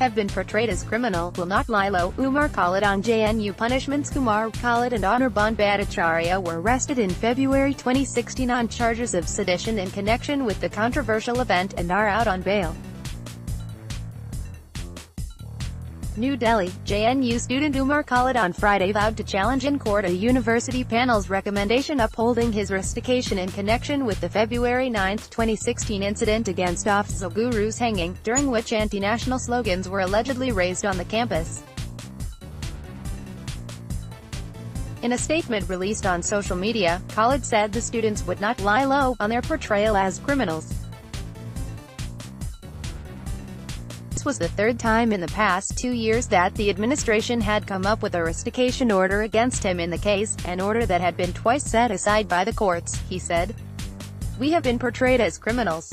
have been portrayed as criminal, will not lie low. Umar Khalid on JNU punishments. Umar Khalid and Umar Khalid were arrested in February 2016 on charges of sedition in connection with the controversial event, and are out on bail. New Delhi, JNU student Umar Khalid on Friday vowed to challenge in court a university panel's recommendation upholding his rustication in connection with the February 9, 2016 incident against Afzal Guru's hanging, during which anti-national slogans were allegedly raised on the campus. In a statement released on social media, Khalid said the students would not lie low on their portrayal as criminals. This was the third time in the past 2 years that the administration had come up with a rustication order against him in the case, an order that had been twice set aside by the courts, he said. "We have been portrayed as criminals.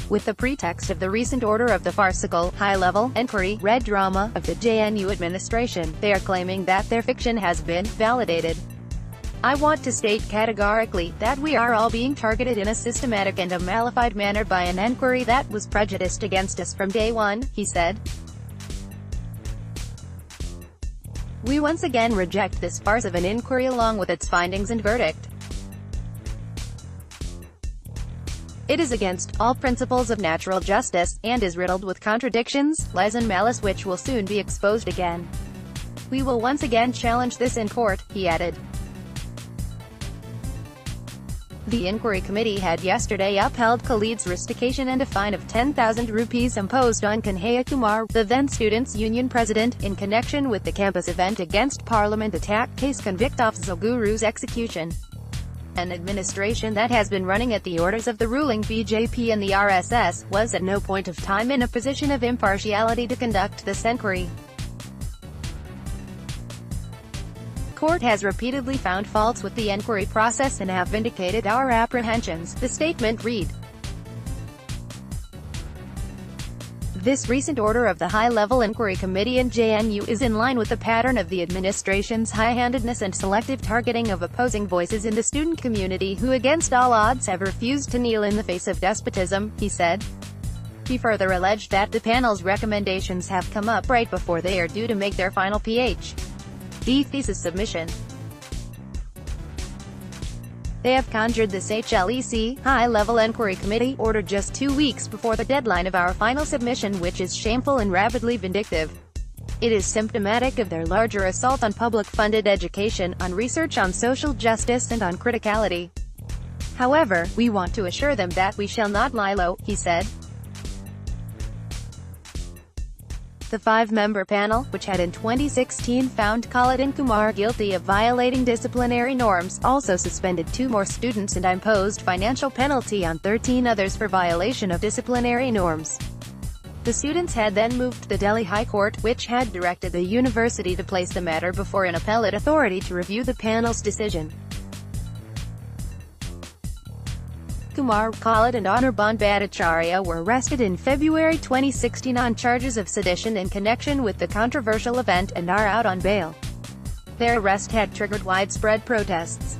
With the pretext of the recent order of the farcical, high-level, inquiry, red drama, of the JNU administration, they are claiming that their fiction has been validated. I want to state categorically that we are all being targeted in a systematic and a malified manner by an inquiry that was prejudiced against us from day one," he said. "We once again reject this farce of an inquiry along with its findings and verdict. It is against all principles of natural justice, and is riddled with contradictions, lies and malice which will soon be exposed again. We will once again challenge this in court," he added. The inquiry committee had yesterday upheld Khalid's rustication and a fine of 10,000 rupees imposed on Kanhaiya Kumar, the then Students' Union president, in connection with the campus event against Parliament attack case convict Afzal Guru's execution. An administration that has been running at the orders of the ruling BJP and the RSS, was at no point of time in a position of impartiality to conduct this inquiry. Court has repeatedly found faults with the inquiry process and have vindicated our apprehensions, the statement read. This recent order of the High-Level Inquiry Committee in JNU is in line with the pattern of the administration's high-handedness and selective targeting of opposing voices in the student community who against all odds have refused to kneel in the face of despotism, he said. He further alleged that the panel's recommendations have come up right before they are due to make their final Ph.D. thesis submission. They have conjured this HLEC, High-Level Inquiry Committee, order just 2 weeks before the deadline of our final submission, which is shameful and rabidly vindictive. It is symptomatic of their larger assault on public-funded education, on research on social justice and on criticality. However, we want to assure them that we shall not lie low, he said. The 5-member panel, which had in 2016 found Khalid and Kumar guilty of violating disciplinary norms, also suspended 2 more students and imposed financial penalty on 13 others for violation of disciplinary norms. The students had then moved to the Delhi High Court, which had directed the university to place the matter before an appellate authority to review the panel's decision. Umar Khalid and Umar Khalid were arrested in February 2016 on charges of sedition in connection with the controversial event, and are out on bail. Their arrest had triggered widespread protests.